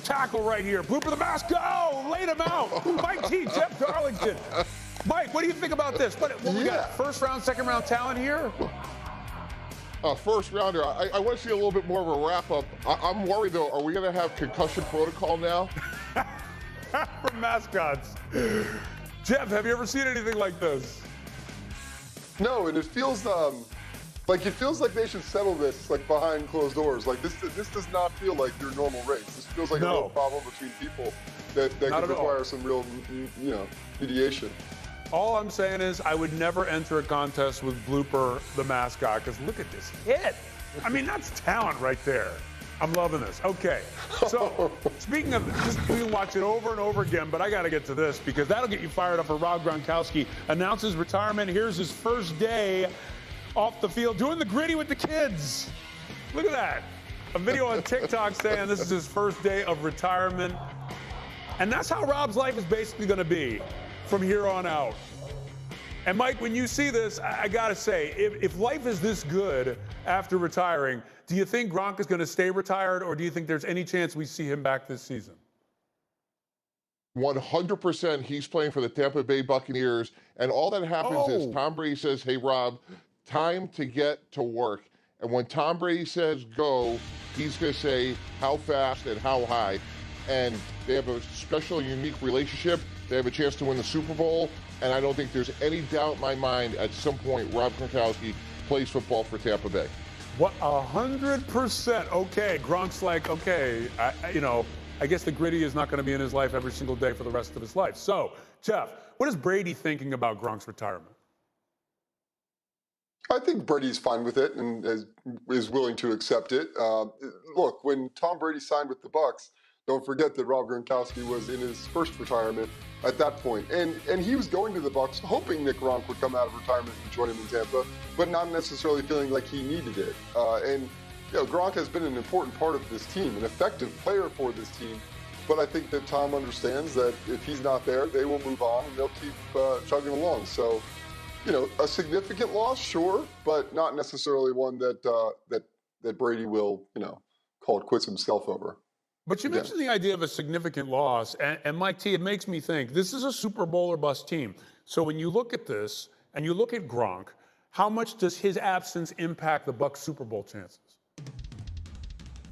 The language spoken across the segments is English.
Tackle right here. Blooper the mask. Go! Laid him out. Mike T. Jeff Darlington. Mike, what do you think about this? What we got? First round, second round talent here? First rounder. I want to see a little bit more of a wrap up. I'm worried though. Are we going to have concussion protocol now? For mascots. Jeff, have you ever seen anything like this? No, and it feels like they should settle this like behind closed doors. Like this does not feel like your normal race. This feels like a real problem between people that could require some real, mediation. All I'm saying is I would never enter a contest with Blooper the mascot because look at this hit. I mean, that's talent right there. I'm loving this. Okay, so speaking of just we can watch it over and over again, but I got to get to this because that'll get you fired up for Rob Gronkowski announces retirement. Here's his first day off the field, doing the gritty with the kids. Look at that. A video on TikTok saying this is his first day of retirement. And that's how Rob's life is basically going to be from here on out. And Mike, when you see this, I got to say, if life is this good after retiring, do you think Gronk is going to stay retired, or do you think there's any chance we see him back this season? 100% he's playing for the Tampa Bay Buccaneers. And all that happens is Tom Brady says, hey, Rob, time to get to work. And when Tom Brady says go, he's going to say how fast and how high. And they have a special, unique relationship. They have a chance to win the Super Bowl. And I don't think there's any doubt in my mind at some point Rob Gronkowski plays football for Tampa Bay. What, 100%? Okay, Gronk's like, okay, I guess the gritty is not going to be in his life every single day for the rest of his life. So, Jeff, what is Brady thinking about Gronk's retirement? I think Brady's fine with it and is willing to accept it. Look, when Tom Brady signed with the Bucs, don't forget that Rob Gronkowski was in his first retirement at that point. And he was going to the Bucs hoping that Gronk would come out of retirement and join him in Tampa, but not necessarily feeling like he needed it. Gronk has been an important part of this team, an effective player for this team. But I think that Tom understands that if he's not there, they will move on and they'll keep chugging along. So, a significant loss, sure, but not necessarily one that Brady will, call it quits himself over. But you mentioned the idea of a significant loss, and Mike T, it makes me think this is a Super Bowl or bust team. So when you look at this and you look at Gronk, how much does his absence impact the Bucs Super Bowl chances?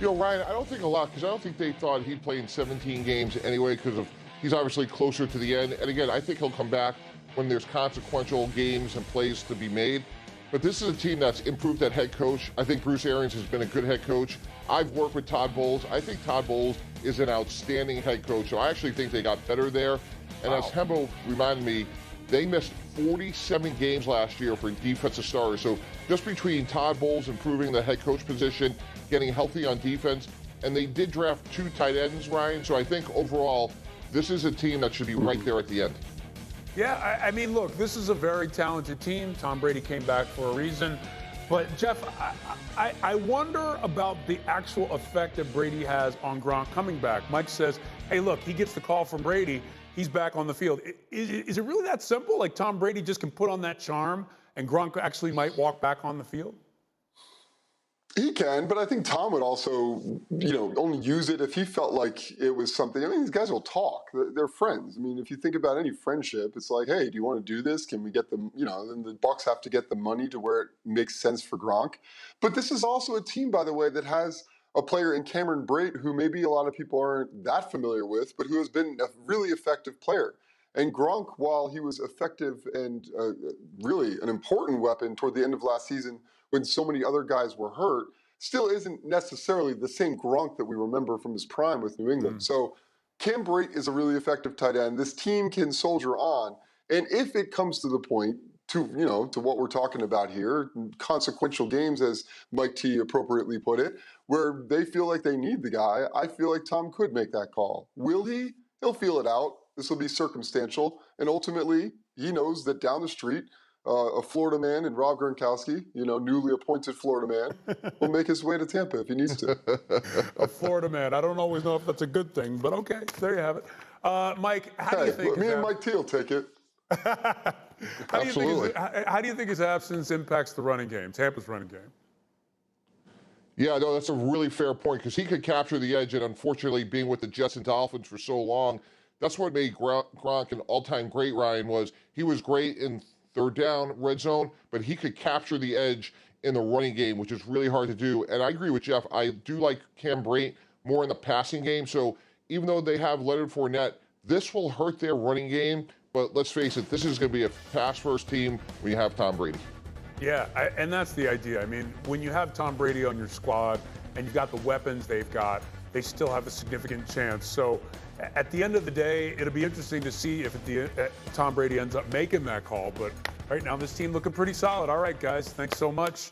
Ryan, I don't think a lot because I don't think they thought he'd play in 17 games anyway because he's obviously closer to the end. And again, I think he'll come back when there's consequential games and plays to be made. But this is a team that's improved at head coach. I think Bruce Arians has been a good head coach. I've worked with Todd Bowles. I think Todd Bowles is an outstanding head coach. So I actually think they got better there. And as Hembo reminded me, they missed 47 games last year for defensive starters. So just between Todd Bowles improving the head coach position, getting healthy on defense, and they did draft 2 tight ends, Ryan. So I think overall, this is a team that should be right there at the end. Yeah, I mean, look, this is a very talented team. Tom Brady came back for a reason. But, Jeff, I wonder about the actual effect that Brady has on Gronk coming back. Mike says, hey, look, he gets the call from Brady. He's back on the field. Is it really that simple? Like Tom Brady just can put on that charm and Gronk actually might walk back on the field? He can, but I think Tom would also, only use it if he felt like it was something. I mean, these guys will talk. They're friends. I mean, if you think about any friendship, it's like, hey, do you want to do this? Can we get them, then the Bucs have to get the money to where it makes sense for Gronk. But this is also a team, by the way, that has a player in Cameron Brate who maybe a lot of people aren't that familiar with, but who has been a really effective player. And Gronk, while he was effective and really an important weapon toward the end of last season when so many other guys were hurt, still isn't necessarily the same Gronk that we remember from his prime with New England. So Cam Brate is a really effective tight end. This team can soldier on. And if it comes to the point to what we're talking about here, consequential games, as Mike T appropriately put it, where they feel like they need the guy, I feel like Tom could make that call. Will he? He'll feel it out. This will be circumstantial. And ultimately, he knows that down the street, a Florida man and Rob Gronkowski, newly appointed Florida man, will make his way to Tampa if he needs to. A Florida man. I don't always know if that's a good thing, but okay, there you have it. Mike, how do you think? Me and Mike T will take it. Absolutely. How do you think his absence impacts the running game, Tampa's running game? Yeah, no, that's a really fair point because he could capture the edge, and unfortunately, being with the Jets and Dolphins for so long, that's what made Gronk an all-time great. Ryan was he was great in third down, red zone, but he could capture the edge in the running game, which is really hard to do. And I agree with Jeff. I do like Cam Brate more in the passing game. So even though they have Leonard Fournette, this will hurt their running game. But let's face it, this is going to be a pass-first team when you have Tom Brady. Yeah, and that's the idea. I mean, when you have Tom Brady on your squad and you've got the weapons they've got, they still have a significant chance. So at the end of the day, it'll be interesting to see if Tom Brady ends up making that call. But right now, this team looking pretty solid. All right, guys, thanks so much.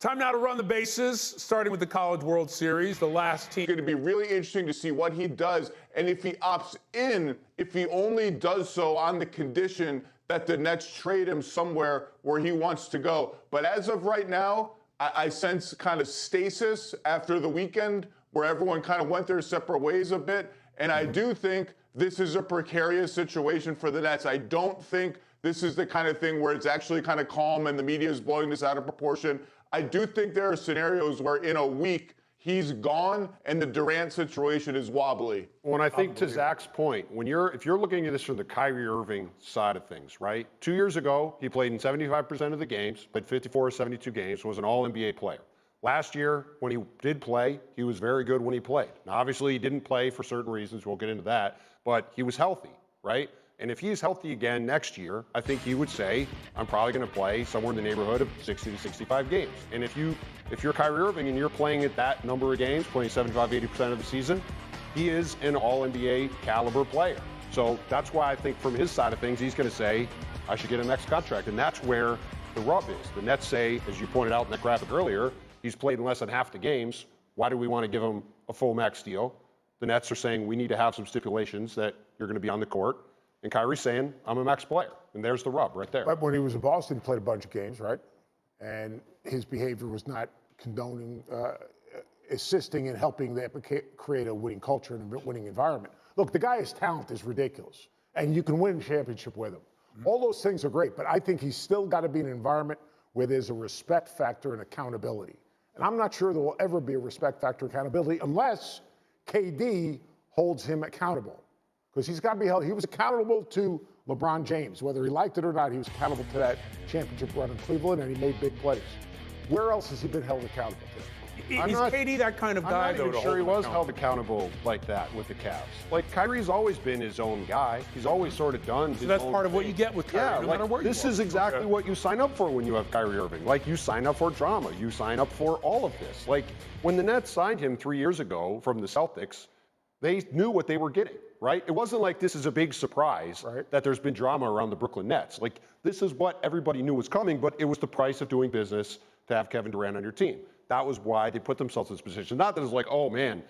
Time now to run the bases, starting with the College World Series, the last team. It's going to be really interesting to see what he does, and if he opts in, if he only does so on the condition that the Nets trade him somewhere where he wants to go. But as of right now, I sense kind of stasis after the weekend where everyone kind of went their separate ways a bit. And I do think this is a precarious situation for the Nets. I don't think this is the kind of thing where it's actually kind of calm and the media is blowing this out of proportion. I do think there are scenarios where in a week he's gone and the Durant situation is wobbly. When I think to Zach's point, if you're looking at this from the Kyrie Irving side of things, right? 2 years ago, he played in 75% of the games, played 54 or 72 games, was an all-NBA player. Last year, when he did play, he was very good when he played. Now, obviously, he didn't play for certain reasons. We'll get into that. But he was healthy, right? And if he's healthy again next year, I think he would say, I'm probably going to play somewhere in the neighborhood of 60 to 65 games. And if you're Kyrie Irving and you're playing at that number of games, playing 75, 80% of the season, he is an all-NBA caliber player. So that's why I think from his side of things, he's going to say, I should get a next contract. And that's where the rub is. The Nets say, as you pointed out in that graphic earlier, he's played in less than half the games. Why do we want to give him a full max deal? The Nets are saying we need to have some stipulations that you're going to be on the court. And Kyrie's saying, I'm a max player. And there's the rub right there. But when he was in Boston, he played a bunch of games, right? And his behavior was not condoning, assisting in helping them create a winning culture and a winning environment. Look, the guy's talent is ridiculous. And you can win a championship with him. All those things are great. But I think he's still got to be in an environment where there's a respect factor and accountability. And I'm not sure there will ever be a respect factor accountability unless KD holds him accountable. Because he's got to be held. He was accountable to LeBron James. Whether he liked it or not, he was accountable to that championship run in Cleveland, and he made big plays. Where else has he been held accountable to? Is KD that kind of guy, though? I'm not even sure he was held accountable like that with the Cavs. Like, Kyrie's always been his own guy. He's always sort of done his own that's part of what thing. you get with Kyrie, no matter where you this is exactly what you sign up for when you have Kyrie Irving. Like, you sign up for drama. You sign up for all of this. Like, when the Nets signed him 3 years ago from the Celtics, they knew what they were getting, right? It wasn't like this is a big surprise that there's been drama around the Brooklyn Nets. Like, this is what everybody knew was coming, but it was the price of doing business to have Kevin Durant on your team. That was why they put themselves in this position. Not that it's like, oh man,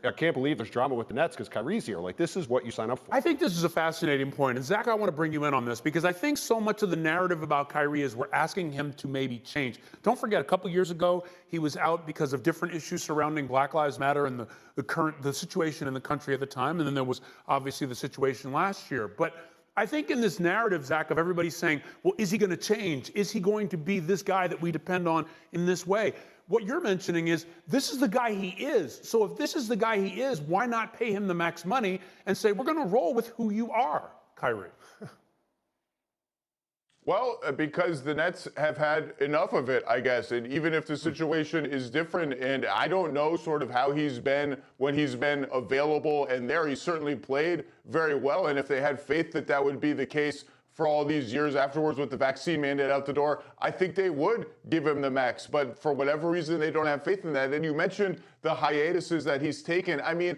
I can't believe there's drama with the Nets because Kyrie's here. Like, this is what you sign up for. I think this is a fascinating point. And Zach, I want to bring you in on this because I think so much of the narrative about Kyrie is we're asking him to maybe change. Don't forget, a couple years ago, he was out because of different issues surrounding Black Lives Matter and the situation in the country at the time. And then there was obviously the situation last year. But I think in this narrative, Zach, of everybody saying, well, is he going to change? Is he going to be this guy that we depend on in this way? What you're mentioning is this is the guy he is. So if this is the guy he is, why not pay him the max money and say, we're going to roll with who you are, Kyrie? Well, because the Nets have had enough of it, I guess. And even if the situation is different, and I don't know sort of how he's been when he's been available and there, he certainly played very well. And if they had faith that that would be the case for all these years afterwards with the vaccine mandate out the door, I think they would give him the max. But for whatever reason, they don't have faith in that. And you mentioned the hiatuses that he's taken. I mean,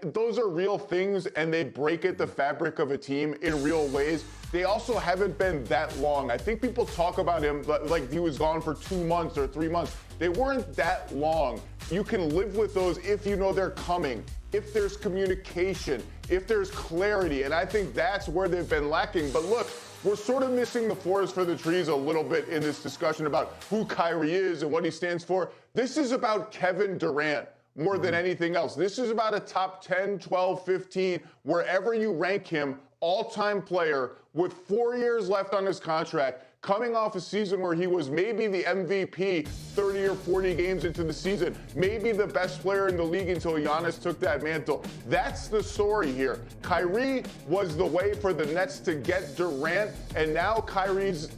those are real things, and they break at the fabric of a team in real ways. They also haven't been that long. I think people talk about him like he was gone for 2 months or 3 months. They weren't that long. You can live with those if you know they're coming, if there's communication, if there's clarity. And I think that's where they've been lacking. But look, we're sort of missing the forest for the trees a little bit in this discussion about who Kyrie is and what he stands for. This is about Kevin Durant more than anything else. This is about a top 10, 12, 15, wherever you rank him, all-time player with 4 years left on his contract. coming off a season where he was maybe the MVP 30 or 40 games into the season, maybe the best player in the league until Giannis took that mantle. That's the story here. Kyrie was the way for the Nets to get Durant, and now Kyrie's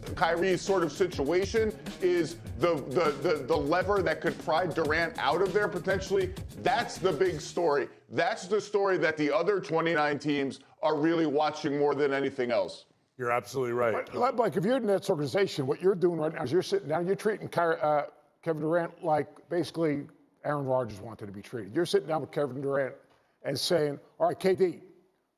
sort of situation is the lever that could pry Durant out of there potentially. That's the big story. That's the story that the other 29 teams are really watching more than anything else. You're absolutely right. Like, if you're in the Nets organization, what you're doing right now is you're sitting down, you're treating Kevin Durant like basically Aaron Rodgers wanted to be treated. You're sitting down with Kevin Durant and saying, all right, KD,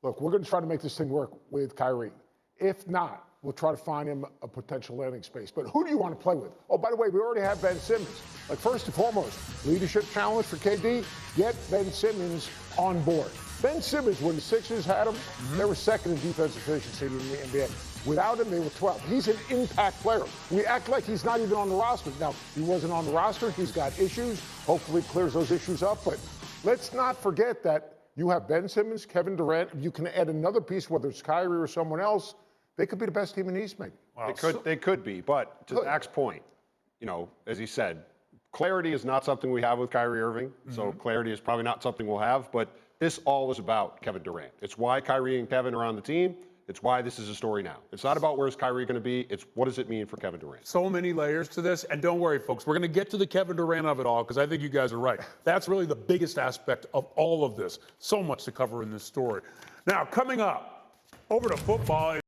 look, we're going to try to make this thing work with Kyrie. If not, we'll try to find him a potential landing space. But who do you want to play with? Oh, by the way, we already have Ben Simmons. Like, first and foremost, leadership challenge for KD, get Ben Simmons on board. Ben Simmons, when the Sixers had him, they were second in defensive efficiency in the NBA. Without him, they were 12th. He's an impact player. We act like he's not even on the roster. Now, he wasn't on the roster. He's got issues. Hopefully clears those issues up. But let's not forget that you have Ben Simmons, Kevin Durant. You can add another piece, whether it's Kyrie or someone else. They could be the best team in the East, maybe. Wow. They could be. But to Zach's point, as he said, clarity is not something we have with Kyrie Irving. So clarity is probably not something we'll have. But this all is about Kevin Durant. It's why Kyrie and Kevin are on the team. It's why this is a story now. It's not about where's Kyrie going to be. It's what does it mean for Kevin Durant. So many layers to this. And don't worry, folks. We're going to get to the Kevin Durant of it all because I think you guys are right. That's really the biggest aspect of all of this. So much to cover in this story. Now, coming up, over to football.